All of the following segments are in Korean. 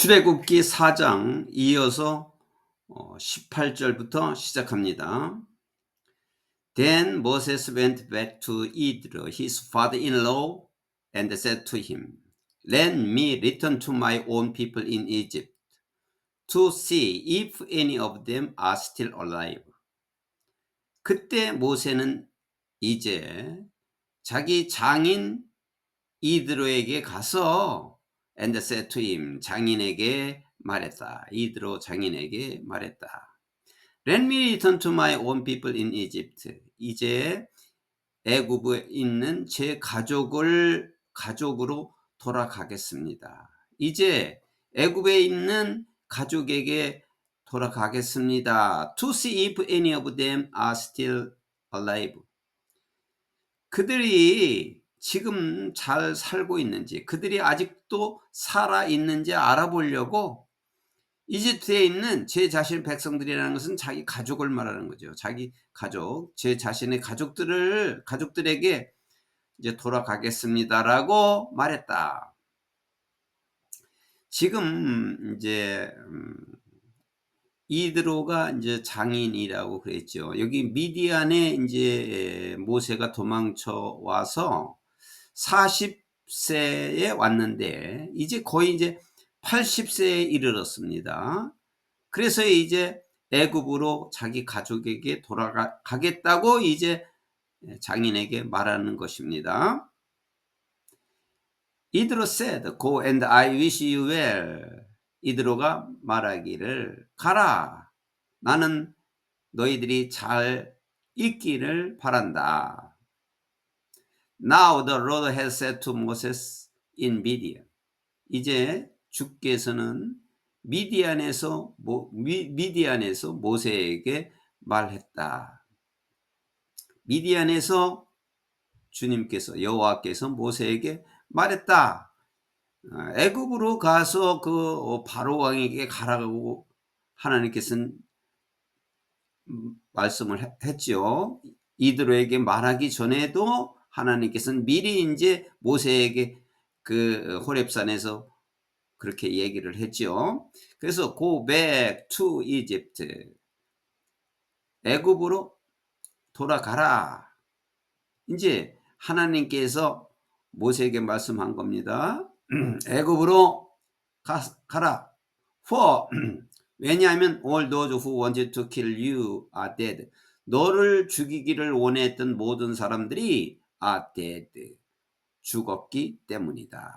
출애굽기 4장 이어서 18절부터 시작합니다. Then Moses went back to Jethro, his father-in-law, and said to him, Let me return to my own people in Egypt, to see if any of them are still alive. 그때 모세는 이제 자기 장인 이드로에게 가서 and said to him, 장인에게 말했다. 이드로 장인에게 말했다. Let me return to my own people in Egypt. 이제 애굽에 있는 제 가족으로 돌아가겠습니다. 이제 애굽에 있는 가족에게 돌아가겠습니다. To see if any of them are still alive. 그들이 지금 잘 살고 있는지, 그들이 아직도 살아 있는지 알아보려고 이집트에 있는 제 자신의 백성들이라는 것은 자기 가족을 말하는 거죠. 자기 가족, 제 자신의 가족들에게 이제 돌아가겠습니다라고 말했다. 지금 이제 이드로가 이제 장인이라고 그랬죠. 여기 미디안에 이제 모세가 도망쳐 와서 40세에 왔는데 이제 거의 이제 80세에 이르렀습니다. 그래서 이제 애굽으로 자기 가족에게 돌아가겠다고 이제 장인에게 말하는 것입니다. 이드로 said, Go and I wish you well. 이드로가 말하기를 가라. 나는 너희들이 잘 있기를 바란다. Now the Lord has said to Moses in Midian. 이제 주께서는 미디안에서 모세에게 말했다. 미디안에서 주님께서 여호와께서 모세에게 말했다. 애굽으로 가서 그 바로 왕에게 가라고 하나님께서는 말씀을 했죠. 이드로에게 말하기 전에도 하나님께서는 미리 이제 모세에게 그 호렙산에서 그렇게 얘기를 했죠. 그래서 go back to Egypt. 애굽으로 돌아가라. 이제 하나님께서 모세에게 말씀한 겁니다. 애굽으로 가라. For 왜냐하면 all those who wanted to kill you are dead. 너를 죽이기를 원했던 모든 사람들이 are dead. 죽었기 때문이다.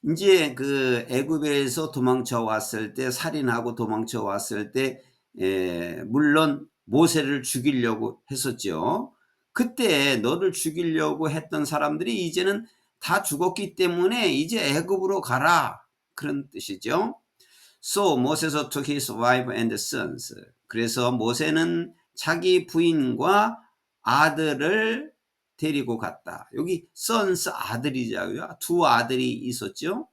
이제 그 애굽에서 도망쳐 왔을 때 살인하고 도망쳐 왔을 때 물론 모세를 죽이려고 했었죠. 그때 너를 죽이려고 했던 사람들이 이제는 다 죽었기 때문에 이제 애굽으로 가라. 그런 뜻이죠. So Moses took his wife and sons. 그래서 모세는 자기 부인과 아들을 데리고 갔다. 여기 sons 아들이자고요. 두 아들이 있었죠.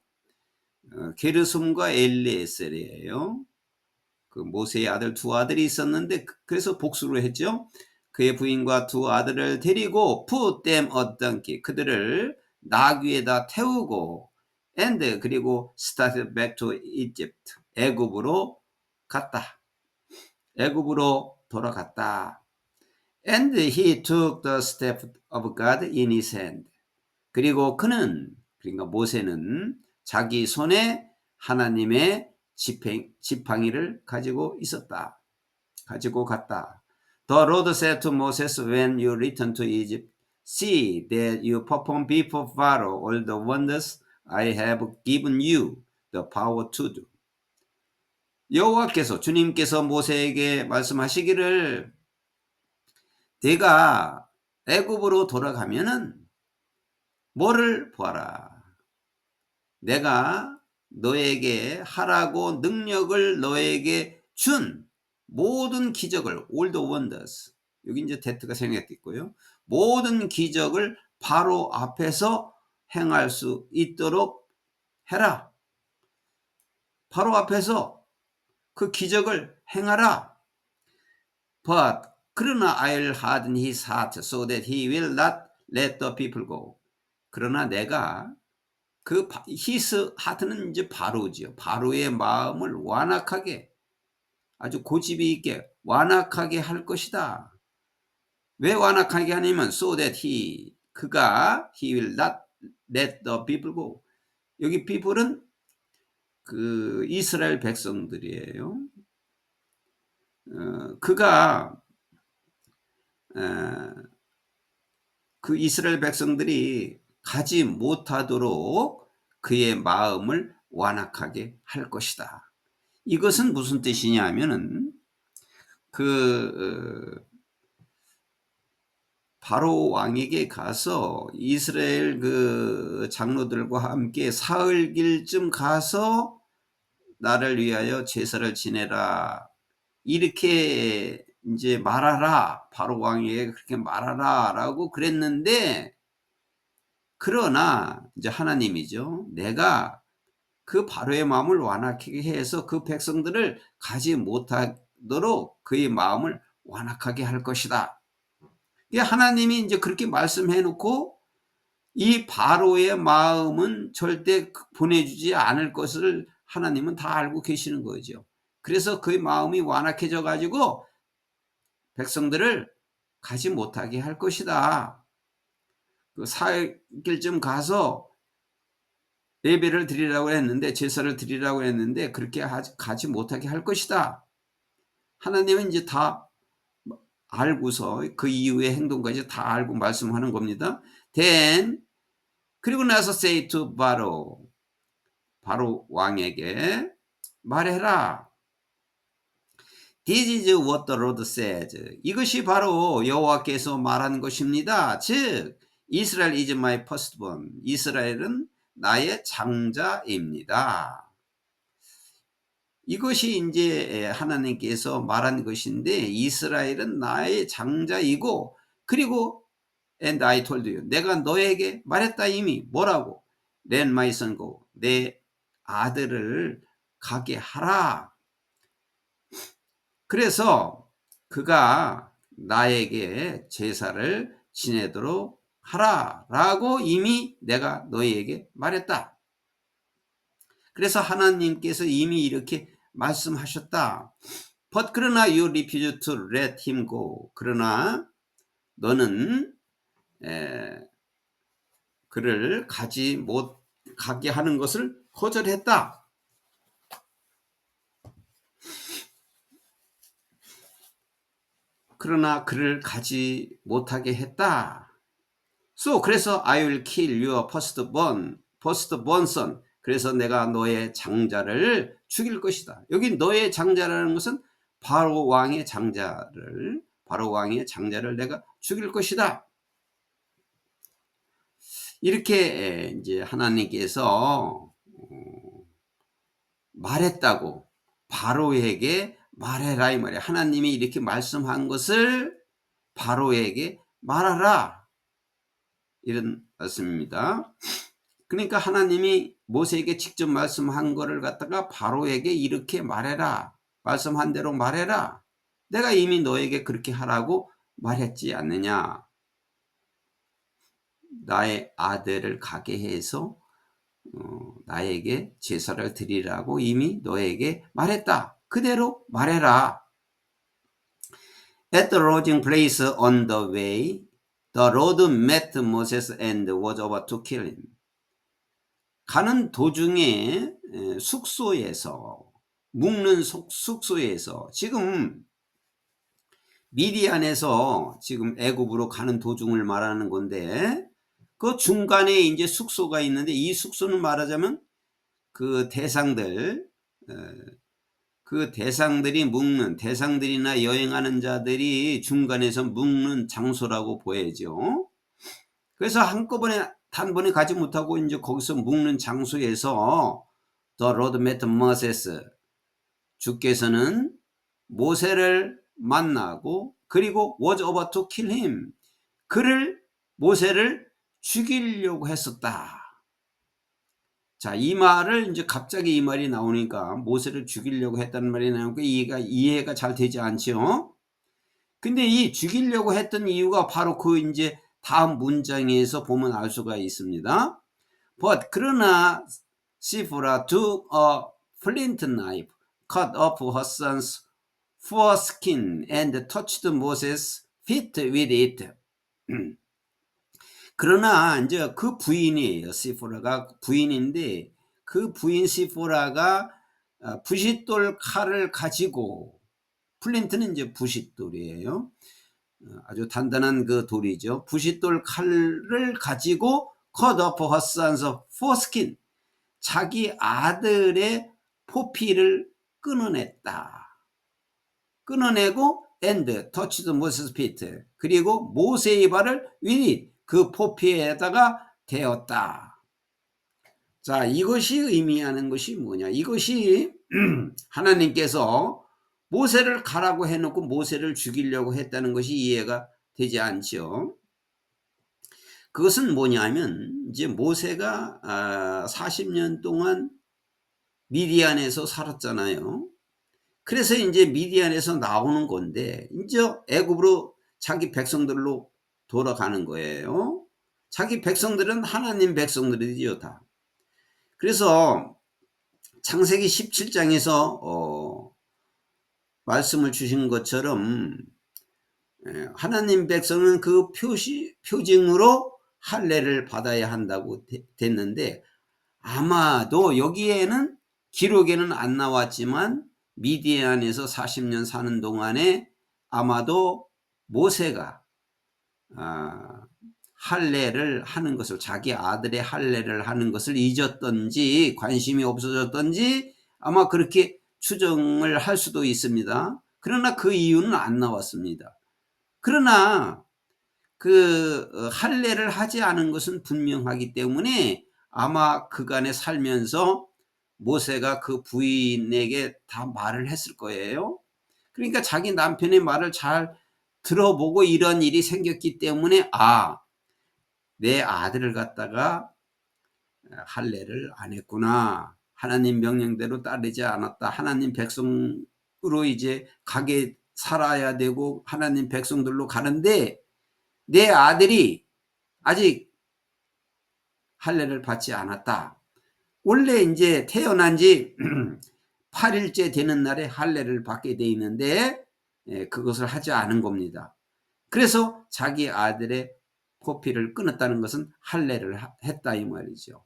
게르솜과 엘리에셀이에요. 그 모세의 아들 두 아들이 있었는데 그래서 복수를 했죠. 그의 부인과 두 아들을 데리고 put them on donkey. 그들을 나귀에다 태우고 and 그리고 started back to Egypt. 애굽으로 갔다. 애굽으로 돌아갔다. And he took the staff of God in his hand. 그리고 그러니까 모세는 자기 손에 하나님의 지팡이를 가지고 갔다. The Lord said to Moses, when you return to Egypt, see that you perform before Pharaoh all the wonders I have given you the power to do. 여호와께서 주님께서 모세에게 말씀하시기를 내가 애굽으로 돌아가면은 뭐를 보아라. 내가 너에게 하라고 능력을 너에게 준 모든 기적을 all the wonders. 여기 이제 that가 생략됐고요. 모든 기적을 바로 앞에서 행할 수 있도록 해라. 바로 앞에서 그 기적을 행하라. But 그러나 I'll harden his heart so that he will not let the people go. 그러나 내가 히스 하트는 이제 바로지요. 바로의 마음을 완악하게, 아주 고집이 있게 완악하게 할 것이다. 왜 완악하게 하냐면 so that he will not let the people go. 여기 people은 그 이스라엘 백성들이에요. 그가 그 이스라엘 백성들이 가지 못하도록 그의 마음을 완악하게 할 것이다. 이것은 무슨 뜻이냐 하면은 바로 왕에게 가서 이스라엘 그 장로들과 함께 사흘길쯤 가서 나를 위하여 제사를 지내라, 이렇게 이제 말하라, 바로 왕에게 그렇게 말하라 라고 그랬는데, 그러나 이제 하나님이죠, 내가 그 바로의 마음을 완악하게 해서 그 백성들을 가지 못하도록 그의 마음을 완악하게 할 것이다. 하나님이 이제 그렇게 말씀해 놓고 이 바로의 마음은 절대 보내주지 않을 것을 하나님은 다 알고 계시는 거죠. 그래서 그의 마음이 완악해져 가지고 백성들을 가지 못하게 할 것이다. 그 사흘길쯤 가서 예배를 드리라고 했는데, 제사를 드리라고 했는데 그렇게 가지 못하게 할 것이다. 하나님은 이제 다 알고서 그 이후의 행동까지 다 알고 말씀하는 겁니다. Then, 그리고 나서 say to 바로 왕에게 말해라. This is what the Lord says. 이것이 바로 여호와께서 말한 것입니다. 즉 이스라엘 is my firstborn. 이스라엘은 나의 장자입니다. 이것이 이제 하나님께서 말한 것인데, 이스라엘은 나의 장자이고, 그리고 and I told you, 내가 너에게 말했다. 이미 뭐라고? Let my son go. 내 아들을 가게 하라. 그래서 그가 나에게 제사를 지내도록 하라 라고 이미 내가 너희에게 말했다. 그래서 하나님께서 이미 이렇게 말씀하셨다. But 그러나 you refuse to let him go. 그러나 너는 그를 가게 하는 것을 거절했다. 그러나 그를 가지 못하게 했다. So 그래서 I will kill your firstborn son. 그래서 내가 너의 장자를 죽일 것이다. 여기 너의 장자라는 것은 바로 왕의 장자를 내가 죽일 것이다. 이렇게 이제 하나님께서 말했다고 바로에게 말해라 이 말이야. 하나님이 이렇게 말씀한 것을 바로에게 말하라, 이런 말씀입니다. 그러니까 하나님이 모세에게 직접 말씀한 거를 갖다가 바로에게 이렇게 말해라, 말씀한 대로 말해라. 내가 이미 너에게 그렇게 하라고 말했지 않느냐. 나의 아들을 가게 해서 나에게 제사를 드리라고 이미 너에게 말했다. 그대로 말해라. At the lodging place on the way, the Lord met Moses and was about to kill him. 가는 도중에 숙소에서, 묵는 숙소에서, 지금 미디안에서 지금 애굽으로 가는 도중을 말하는 건데, 그 중간에 이제 숙소가 있는데, 이 숙소는 말하자면 그 대상들이 묵는, 대상들이나 여행하는 자들이 중간에서 묵는 장소라고 보여죠. 그래서 단번에 가지 못하고 이제 거기서 묵는 장소에서 The Lord met Moses, 주께서는 모세를 만나고, 그리고 was about to kill him, 모세를 죽이려고 했었다. 자, 이 말을 이제 갑자기 이 말이 나오니까 모세를 죽이려고 했다는 말이 나오니까 이해가 잘 되지 않죠. 근데 이 죽이려고 했던 이유가 바로 그 이제 다음 문장에서 보면 알 수가 있습니다. But 그러나 Sipporah took a flint knife, cut off her son's foreskin, and touched Moses' feet with it. 그러나 이제 그 부인이에요. 시포라가 부인인데 그 부인 시포라가 부싯돌 칼을 가지고, 플린트는 이제 부싯돌이에요. 아주 단단한 그 돌이죠. 부싯돌 칼을 가지고 cut off her son's foreskin, 자기 아들의 포피를 끊어냈다. 끊어내고 and touched Moses' feet, 그리고 모세의 발을 with 그 포피에다가 대었다. 자, 이것이 의미하는 것이 뭐냐? 이것이 하나님께서 모세를 가라고 해놓고 모세를 죽이려고 했다는 것이 이해가 되지 않죠. 그것은 뭐냐면 이제 모세가 40년 동안 미디안에서 살았잖아요. 그래서 이제 미디안에서 나오는 건데 이제 애굽으로 자기 백성들로 돌아가는 거예요. 자기 백성들은 하나님 백성들이지요, 다. 그래서 창세기 17장에서 말씀을 주신 것처럼 하나님 백성은 그 표징으로 할례를 받아야 한다고 됐는데, 아마도 여기에는 기록에는 안 나왔지만 미디안에서 40년 사는 동안에 아마도 모세가 할례를 하는 것을, 자기 아들의 할례를 하는 것을 잊었던지 관심이 없어졌던지 아마 그렇게 추정을 할 수도 있습니다. 그러나 그 이유는 안 나왔습니다. 그러나 그 할례를 하지 않은 것은 분명하기 때문에 아마 그간에 살면서 모세가 그 부인에게 다 말을 했을 거예요. 그러니까 자기 남편의 말을 잘 들어보고 이런 일이 생겼기 때문에 내 아들을 갖다가 할례를 안 했구나, 하나님 명령대로 따르지 않았다, 하나님 백성으로 이제 가게 살아야 되고 하나님 백성들로 가는데 내 아들이 아직 할례를 받지 않았다. 원래 이제 태어난 지 8일째 되는 날에 할례를 받게 돼 있는데 그것을 하지 않은 겁니다. 그래서 자기 아들의 포피를 끊었다는 것은 할례를 했다 이 말이죠.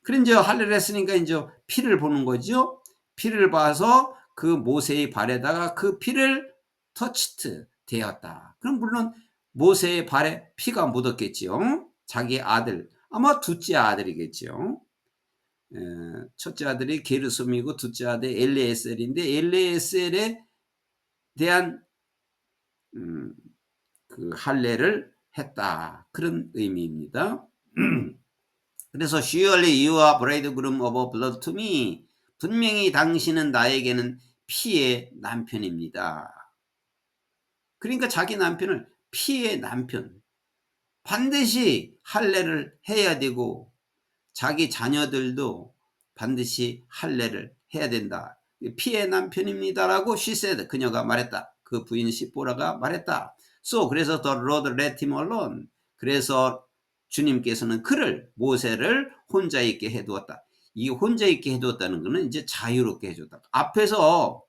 그래 이제 할례를 했으니까 이제 피를 보는 거죠. 피를 봐서 그 모세의 발에다가 그 피를 터치트 되었다. 그럼 물론 모세의 발에 피가 묻었겠지요. 자기 아들, 아마 둘째 아들이겠죠. 첫째 아들이 게르솜이고 둘째 아들이 엘레에셀인데 엘레에셀에 대한 그 할례를 했다, 그런 의미입니다. 그래서 surely you are bridegroom of blood to me, 분명히 당신은 나에게는 피의 남편입니다. 그러니까 자기 남편을 피의 남편, 반드시 할례를 해야 되고 자기 자녀들도 반드시 할례를 해야 된다. 피의 남편입니다라고 she said, 그녀가 말했다. 그 부인 시보라가 말했다. 그래서 the Lord let him alone, 그래서 주님께서는 그를, 모세를 혼자 있게 해두었다. 이 혼자 있게 해두었다는 것은 이제 자유롭게 해줬다. 앞에서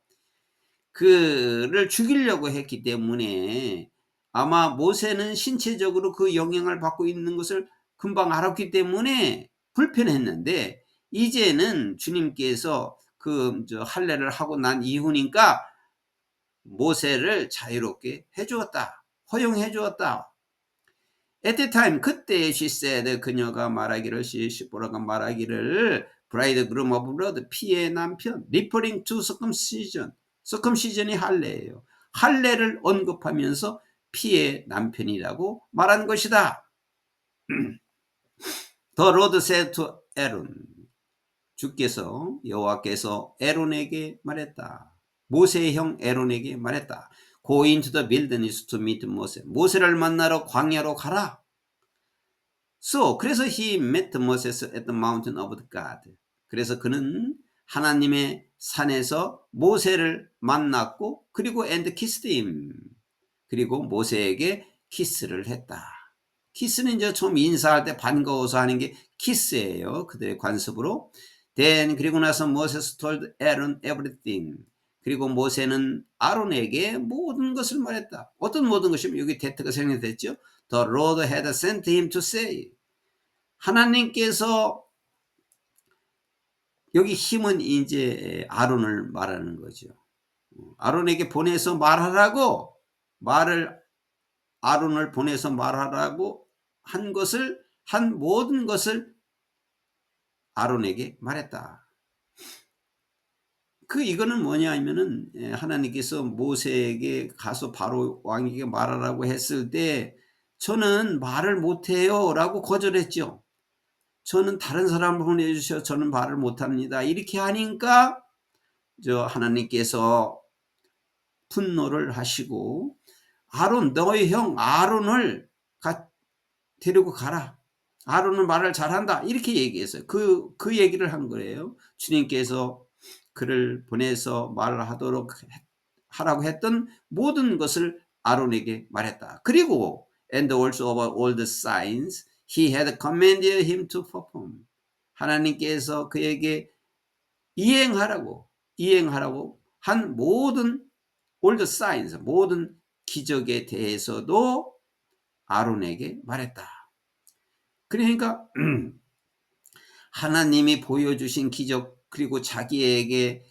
그를 죽이려고 했기 때문에 아마 모세는 신체적으로 그 영향을 받고 있는 것을 금방 알았기 때문에 불편했는데, 이제는 주님께서 그 할례를 하고 난 이후니까 모세를 자유롭게 해주었다, 허용해 주었다. At the time, 그때 she said, 그녀가 말하기를, 시보라가 말하기를, bridegroom of blood, 피의 남편, referring to circumcision, circumcision이 할례예요. 할례를 언급하면서 피의 남편이라고 말한 것이다. The Lord said to Aaron, 주께서, 여호와께서 에론에게 말했다. 모세의 형 에론에게 말했다. Go into the wilderness to meet Moses. 모세를 만나러 광야로 가라. 그래서 he met Moses at the mountain of God. 그래서 그는 하나님의 산에서 모세를 만났고, 그리고 and kissed him, 그리고 모세에게 키스를 했다. 키스는 이제 처음 인사할 때 반가워서 하는 게 키스예요. 그들의 관습으로. Then 그리고 나서 Moses told Aaron everything. 그리고 모세는 아론에게 모든 것을 말했다. 어떤 모든 것이면 여기 대트가 생략됐죠. The Lord had sent him to say. 하나님께서 여기 힘은 이제 아론을 말하는 거죠. 아론에게 보내서 말하라고 아론을 보내서 말하라고 한 모든 것을 아론에게 말했다. 이거는 뭐냐 하면은 하나님께서 모세에게 가서 바로 왕에게 말하라고 했을 때 저는 말을 못해요 라고 거절했죠. 저는 다른 사람을 보내주셔 저는 말을 못합니다. 이렇게 하니까 하나님께서 분노를 하시고 너희 형 아론을 데리고 가라. 아론은 말을 잘한다. 이렇게 얘기했어요. 그 얘기를 한 거예요. 주님께서 그를 보내서 말을 하라고 했던 모든 것을 아론에게 말했다. 그리고 and also about all the signs he had commanded him to perform. 하나님께서 그에게 이행하라고 한 모든 all the signs, 모든 기적에 대해서도 아론에게 말했다. 그러니까 하나님이 보여주신 기적 그리고 자기에게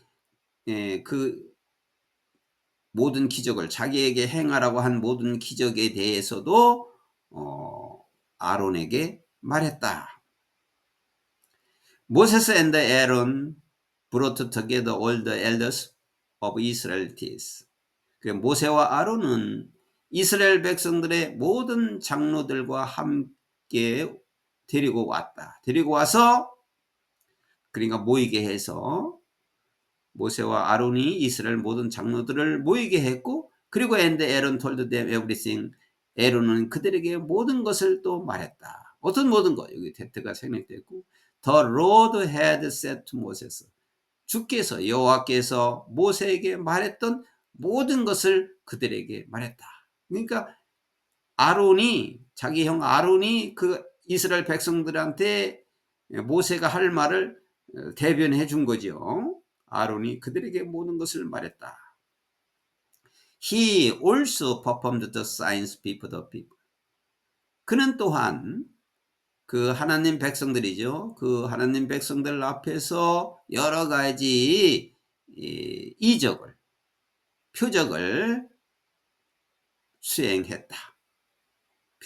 그 모든 기적을 자기에게 행하라고 한 모든 기적에 대해서도 아론에게 말했다. Moses and Aaron brought together all the elders of Israelites. 모세와 아론은 이스라엘 백성들의 모든 장로들과 함께 데리고 왔다. 데리고 와서 그러니까 모이게 해서 모세와 아론이 이스라엘 모든 장로들을 모이게 했고 그리고 and Aaron told them everything. 에론은 그들에게 모든 것을 또 말했다. 어떤 모든 것? 여기 대트가 생략됐고 The Lord had said to Moses. 주께서 여호와께서 모세에게 말했던 모든 것을 그들에게 말했다. 그러니까 자기 형 아론이 그 이스라엘 백성들한테 모세가 할 말을 대변해 준 거죠. 아론이 그들에게 모든 것을 말했다. He also performed the signs before the people. 그는 또한 그 하나님 백성들이죠. 그 하나님 백성들 앞에서 여러 가지 이적을, 표적을 수행했다.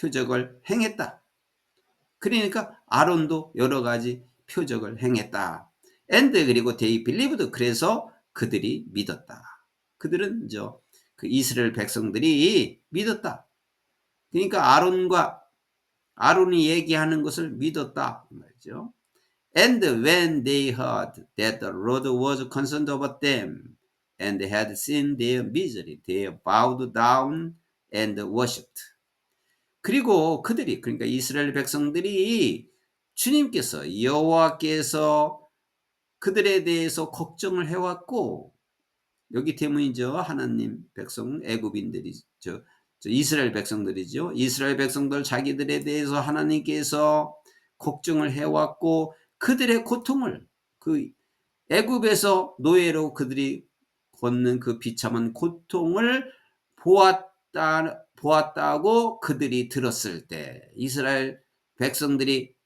표적을 행했다. 그러니까 아론도 여러 가지 표적을 행했다. And 그리고 they believed. 그래서 그들이 믿었다. 그들은 그 이스라엘 백성들이 믿었다. 그러니까 아론이 얘기하는 것을 믿었다 말이죠. And when they heard that the Lord was concerned about them and had seen their misery, they bowed down and worshipped. 그리고 그러니까 이스라엘 백성들이 주님께서 여호와께서 그들에 대해서 걱정을 해왔고 여기 대문이죠. 하나님 백성 애굽인들이죠. 이스라엘 백성들이죠. 이스라엘 백성들 자기들에 대해서 하나님께서 걱정을 해왔고 그들의 고통을 그 애굽에서 노예로 그들이 걷는 그 비참한 고통을 보았다고 그들이 들었을 때 이스라엘 백성들이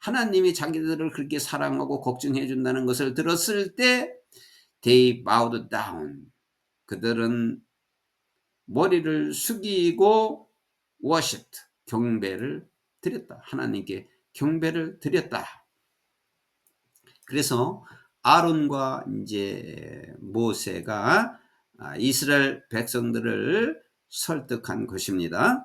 하나님이 자기들을 그렇게 사랑하고 걱정해 준다는 것을 들었을 때 they bowed down. 그들은 머리를 숙이고 worshipped. 경배를 드렸다. 하나님께 경배를 드렸다. 그래서 아론과 이제 모세가 이스라엘 백성들을 설득한 것입니다.